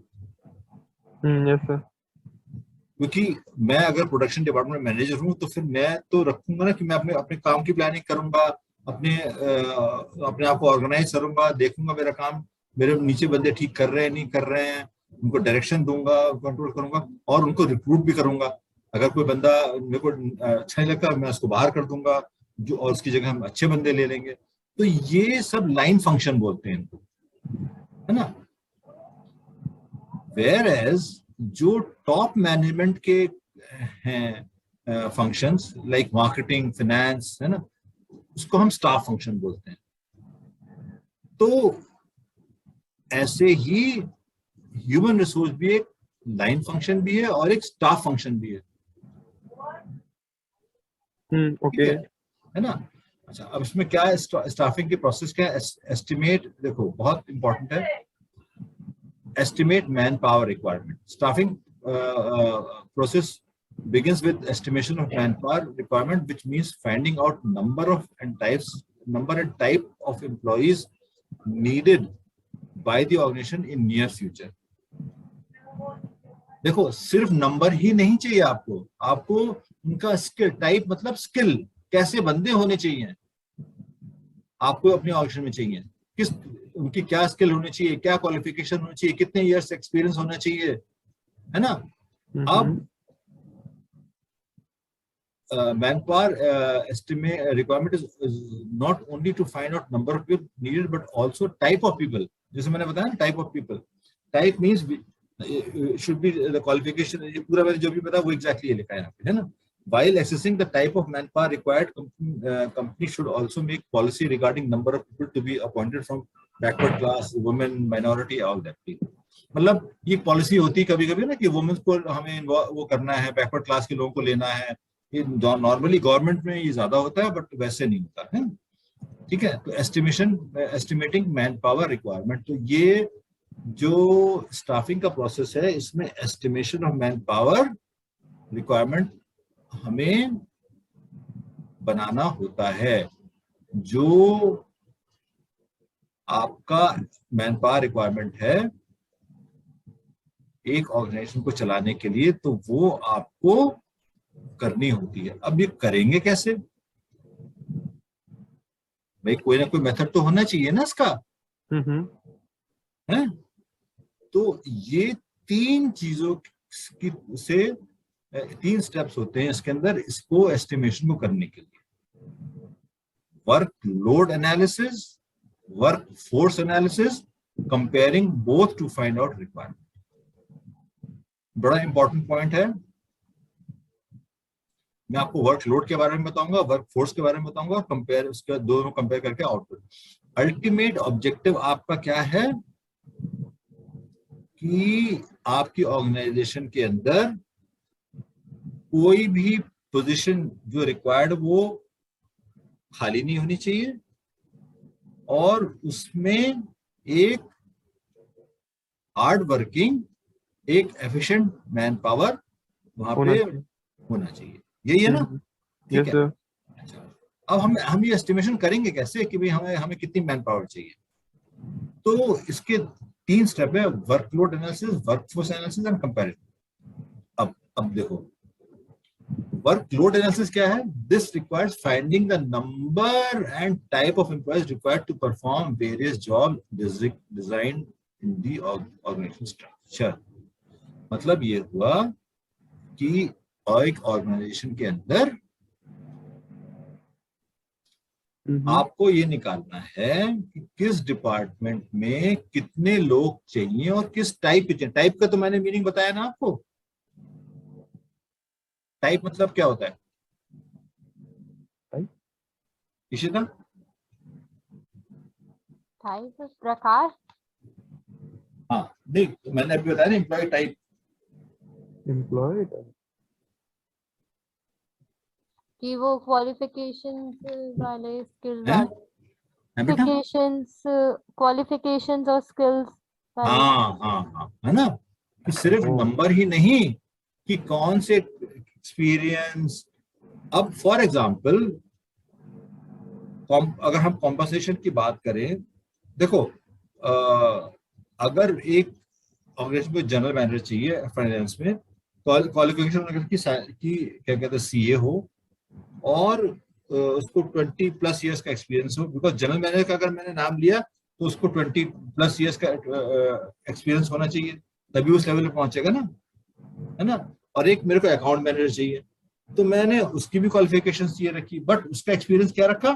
B: Yes sir.
A: क्योंकि मैं अगर प्रोडक्शन डिपार्टमेंट मैनेजर हूँ तो फिर मैं तो रखूंगा ना कि मैं अपने अपने काम की प्लानिंग करूंगा, अपने आप को ऑर्गेनाइज करूंगा, देखूंगा मेरा काम, मेरे नीचे बंदे ठीक कर रहे हैं नहीं कर रहे हैं, उनको डायरेक्शन दूंगा, कंट्रोल करूंगा और उनको रिक्रूट भी करूंगा। अगर कोई बंदा मेरे को अच्छा नहीं लगता मैं उसको बाहर कर दूंगा जो, और उसकी जगह हम अच्छे बंदे ले लेंगे। तो ये सब लाइन फंक्शन बोलते हैं इनको, है ना। वेयर एज जो टॉप मैनेजमेंट के हैं फंक्शंस लाइक मार्केटिंग, फाइनेंस, है ना, उसको हम स्टाफ फंक्शन बोलते हैं। तो ऐसे ही ह्यूमन रिसोर्स भी एक लाइन फंक्शन भी है और एक स्टाफ फंक्शन भी है।
B: ओके।
A: है ना। अच्छा अब इसमें क्या है, स्टाफिंग की प्रोसेस क्या है? एस्टिमेट, देखो बहुत इंपॉर्टेंट है, estimate manpower requirement. Staffing process begins with estimation of manpower requirement, which means finding out number and type of employees needed by the organization in near future. देखो सिर्फ number ही नहीं चाहिए आपको, आपको उनका स्किल टाइप, मतलब skill, कैसे बंदे होने चाहिए आपको अपनी ऑर्गेनाइजेशन में चाहिए, किस उनकी क्या स्किल होनी चाहिए, क्या क्वालिफिकेशन होनी चाहिए, कितने इयर्स एक्सपीरियंस होना चाहिए, है ना। अब manpower estimate requirement is not only to find out number of people needed but also type of people. जैसे मैंने बताया ना, type of people. Type means should be the qualification, ये पूरा मैंने जो भी बताया वो exactly ये लिखा है यहाँ पे, है ना। While assessing the type of manpower required, company should also make policy regarding number of people to be appointed from backward class, women, minority, all that. मतलब ये पॉलिसी होती है कभी कभी ना कि वुमेन्स को हमें वो करना है, बैकवर्ड क्लास के लोगों को लेना है, ये नॉर्मली गवर्नमेंट में ये ज्यादा होता है बट वैसे नहीं होता है, ठीक है। तो एस्टिमेटिंग मैन पावर रिक्वायरमेंट, तो ये जो स्टाफिंग का प्रोसेस है इसमें estimation of man power requirement हमें बनाना होता है। जो आपका मैन पावर रिक्वायरमेंट है एक ऑर्गेनाइजेशन को चलाने के लिए, तो वो आपको करनी होती है। अब ये करेंगे कैसे भाई? कोई ना कोई मेथड तो होना चाहिए ना इसका, है? तो ये तीन चीजों की से 3 स्टेप्स होते हैं इसके अंदर, इसको एस्टिमेशन को करने के लिए। Work load analysis, work force analysis, comparing both to find out requirement. बड़ा इंपॉर्टेंट पॉइंट है। मैं आपको वर्क लोड के बारे में बताऊंगा, वर्क फोर्स के बारे में बताऊंगा, और कंपेयर, उसके दोनों कंपेयर करके आउटपुट। अल्टीमेट ऑब्जेक्टिव आपका क्या है कि आपकी ऑर्गेनाइजेशन के अंदर कोई भी पोजीशन जो रिक्वायर्ड वो खाली नहीं होनी चाहिए, और उसमें एक हार्ड वर्किंग, एक एफिशिएंट मैन पावर वहां पे होना चाहिए। यही है ना? ठीक है। अच्छा, अब हम ये एस्टिमेशन करेंगे कैसे कि भाई हमें कितनी मैन पावर चाहिए? तो इसके 3 स्टेप है, workload analysis, workforce analysis and comparison. अब देखो, वर्कलोड एनालिसिस क्या है? This requires finding the number and type of employees required to perform various job design in the organisation structure. मतलब ये हुआ कि एक ऑर्गेनाइजेशन के अंदर आपको ये निकालना है कि किस डिपार्टमेंट में कितने लोग चाहिए और किस टाइप के चाहिए। टाइप का तो मैंने मीनिंग बताया ना आपको। टाइप मतलब क्या होता है इशिता?
C: टाइप प्रकार।
A: हाँ नहीं, तो मैंने अभी बताया ना एम्प्लॉय टाइप।
B: एम्प्लॉय
C: कि वो क्वालिफिकेशंस वाले, स्किल
A: है बेटा?
C: क्वालिफिकेशंस और स्किल्स वाले।
A: हाँ हाँ हाँ, है ना? कि सिर्फ नंबर ही नहीं कि कौन से एक्सपीरियंस। अब फॉर एग्जांपल अगर हम कॉम्पनसेशन की बात करें, देखो अगर एक ऑर्गेनाइजेशन को जनरल मैनेजर चाहिए फाइनेंस में, क्वालिफिकेशन अगर की क्या कहते हैं सीए हो, और उसको 20+ इयर्स का एक्सपीरियंस हो, बिकॉज जनरल मैनेजर का अगर मैंने नाम लिया तो उसको 20+ इयर्स का एक्सपीरियंस होना चाहिए, तभी उस लेवल पे पहुंचेगा ना, है ना? और एक मेरे को अकाउंट मैनेजर चाहिए, तो मैंने उसकी भी क्वालिफिकेशन ये रखी, बट उसका एक्सपीरियंस क्या रखा?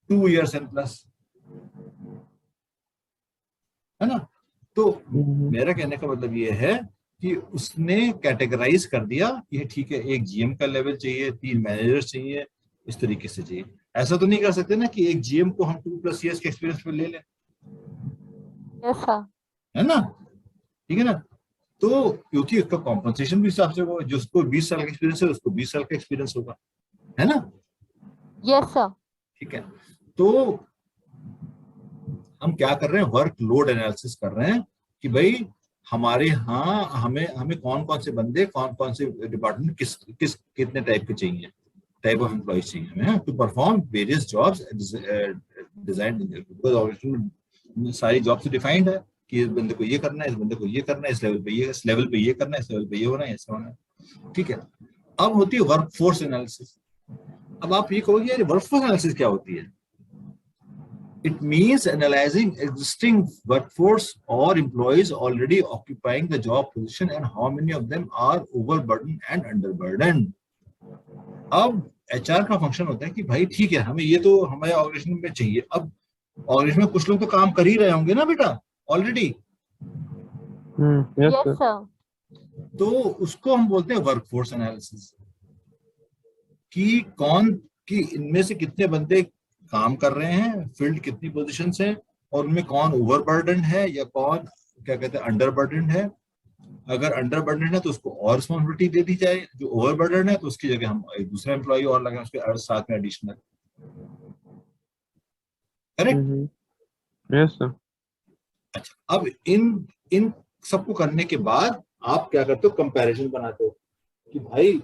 A: 2 इयर्स एंड प्लस, है ना? तो मेरा कहने का मतलब ये है कि उसने कैटेगराइज कर दिया, ये ठीक है, एक जीएम का लेवल चाहिए, 3 मैनेजर चाहिए, इस तरीके से चाहिए। ऐसा तो नहीं कर सकते ना कि एक जीएम को हम 2+ इयर्स के एक्सपीरियंस पे ले लें, है ना? ठीक है ना? तो क्योंकि उसका कॉम्पनसेशन भी हिसाब से होगा, जिसको 20 साल का एक्सपीरियंस है उसको 20 साल का एक्सपीरियंस होगा, है ना?
C: Yes sir.
A: ठीक है। तो हम क्या कर रहे हैं? वर्क लोड एनालिसिस कर रहे हैं कि भाई हमारे यहाँ हमें हमें कौन कौन से बंदे, कौन कौन से डिपार्टमेंट किस कितने टाइप के चाहिए, टाइप ऑफ एम्प्लॉइज चाहिए हमें to perform various jobs design. सारी जॉब्स डिफाइंड है कि इस बंदे को ये करना है, इस बंदे को ये करना है, इस लेवल पे ये, इस लेवल पे ये करना है, इस लेवल पे ये होना है, ऐसा होना है। ठीक है। अब होती है वर्क फोर्स एनालिसिस। अब आप ये कहोगे यार वर्क फोर्स एनालिसिस क्या होती है? It means analyzing existing workforce or employees already occupying the job position and how many of them are overburdened and underburdened. अब एचआर का फंक्शन होता है कि भाई ठीक है, हमें ये तो हमारे ऑर्गेनाइजेशन में चाहिए। अब ऑर्गेनाइजेशन में कुछ लोग तो काम कर ही रहे होंगे ना बेटा ऑलरेडी।
C: Yes sir.
A: तो उसको हम बोलते हैं वर्कफोर्स एनालिसिस, कि कौन कि इनमें से कितने बंदे काम कर रहे हैं, फील्ड कितनी पोजीशंस हैं, और उनमें कौन ओवरबर्डन है या कौन क्या कहते हैं अंडरबर्डन है। अगर अंडरबर्डन है तो उसको और रिस्पॉन्सिबिलिटी दे दी जाए, जो ओवरबर्डन है तो उसकी जगह हम एक दूसरा एम्प्लॉय और लगाएं उसके साथ में एडिशनल। करेक्ट?
B: Yes sir.
A: अच्छा, अब इन सबको करने के बाद आप क्या करते हो? कंपैरिजन बनाते हो कि भाई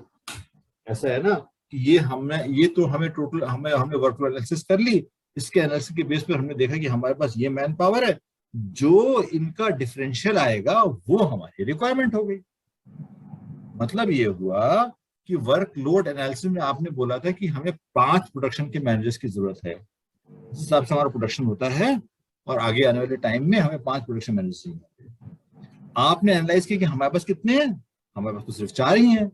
A: ऐसा है ना कि ये तो हमें टोटल हमने वर्कलोड एनालिसिस कर ली, इसके एनालिसिस के बेस पर हमने देखा कि हमारे पास ये मैन पावर है, जो इनका डिफरेंशियल आएगा वो हमारी रिक्वायरमेंट हो गई। मतलब ये हुआ कि वर्कलोड एनालिसिस में आपने बोला था कि हमें 5 प्रोडक्शन के मैनेजर्स की जरूरत है, जिस हिसाब से हमारा प्रोडक्शन होता है और आगे आने वाले टाइम में हमें 5 प्रोडक्शन मैनेजर्स चाहिए। आपने एनालाइज किया कि हमारे पास कितने हैं, हमारे पास तो सिर्फ 4 ही हैं।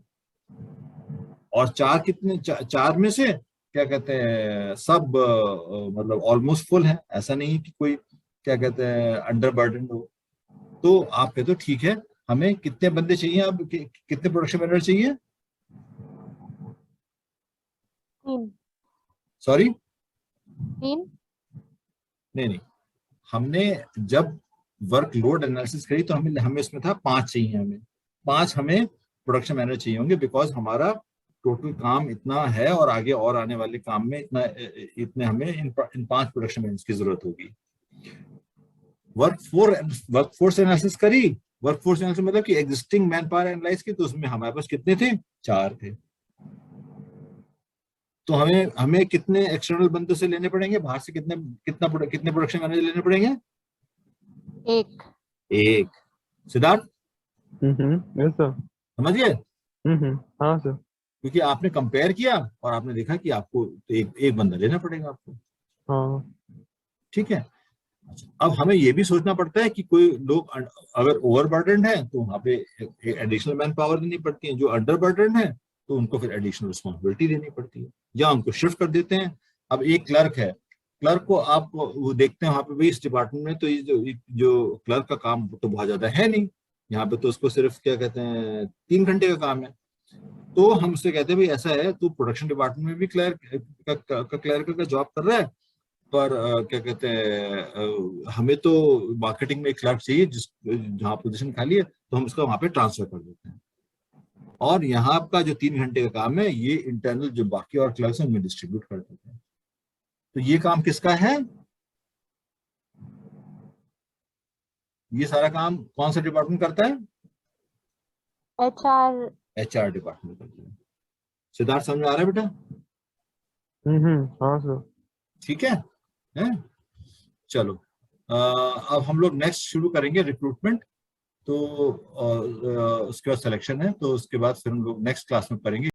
A: और 4 कितने, 4 में से क्या कहते हैं सब मतलब ऑलमोस्ट फुल है, ऐसा नहीं कि कोई क्या कहते हैं अंडर बर्डन हो। तो आप कहते हो ठीक है, हमें कितने बंदे चाहिए, अब कितने प्रोडक्शन मैनेजर चाहिए?
C: 3
A: सॉरी
C: 3
A: नहीं, हमने जब वर्कलोड एनालिसिस करी तो हमें इसमें था 5 चाहिए, हमें 5 हमें प्रोडक्शन मैनेजर चाहिए होंगे, बिकॉज हमारा टोटल काम इतना है और आगे और आने वाले काम में इतने हमें इन 5 प्रोडक्शन मैनेजर्स की जरूरत होगी। वर्कफोर्स एनालिसिस करी, वर्कफोर्स एनालिसिस मतलब कि एग्जिस्टिंग मैन पावर एनालाइज की, तो उसमें हमारे पास कितने थे, 4 थे। तो हमें कितने एक्सटर्नल बंदों से लेने पड़ेंगे, बाहर से कितने प्रोडक्शन मैनेजर लेने पड़ेंगे? एक। Siddharth
B: yes sir.
A: समझ गए?
B: हाँ सर।
A: क्योंकि आपने कंपेयर किया और आपने देखा कि आपको तो एक बंदा लेना पड़ेगा आपको।
B: हाँ
A: ठीक है। अच्छा, अब हमें ये भी सोचना पड़ता है कि कोई लोग अगर ओवरबर्डन है तो वहां पे एडिशनल मैन पावर देनी पड़ती है, जो अंडरबर्डन है तो उनको फिर एडिशनल रिस्पॉन्सिबिलिटी देनी पड़ती है या उनको शिफ्ट कर देते हैं। अब एक क्लर्क है, क्लर्क को आप वो देखते हैं वहां पे, भाई इस डिपार्टमेंट में तो ये जो क्लर्क का काम तो बहुत ज्यादा है नहीं, यहाँ पे तो उसको सिर्फ क्या कहते हैं 3 घंटे का काम है। तो हम उससे कहते हैं भाई ऐसा है, तू प्रोडक्शन डिपार्टमेंट में भी क्लर्क का जॉब कर रहा है, पर क्या कहते हैं हमें तो मार्केटिंग में एक क्लर्क चाहिए जिस जहाँ पोजीशन खाली है, तो हम उसका वहां पे ट्रांसफर कर देते हैं। और यहाँ का जो 3 घंटे का काम है ये इंटरनल जो बाकी और क्लर्क्स हैं उनमें डिस्ट्रीब्यूट कर देते हैं। तो ये काम किसका है? ये सारा काम कौन सा डिपार्टमेंट करता है? HR डिपार्टमेंट करता है। सिद्धार्थ समझ में आ रहा है बेटा?
B: हाँ सर।
A: ठीक है, हैं? चलो अब हम लोग नेक्स्ट शुरू करेंगे रिक्रूटमेंट। तो उसके बाद सिलेक्शन है, तो उसके बाद फिर हम लोग नेक्स्ट क्लास में करेंगे।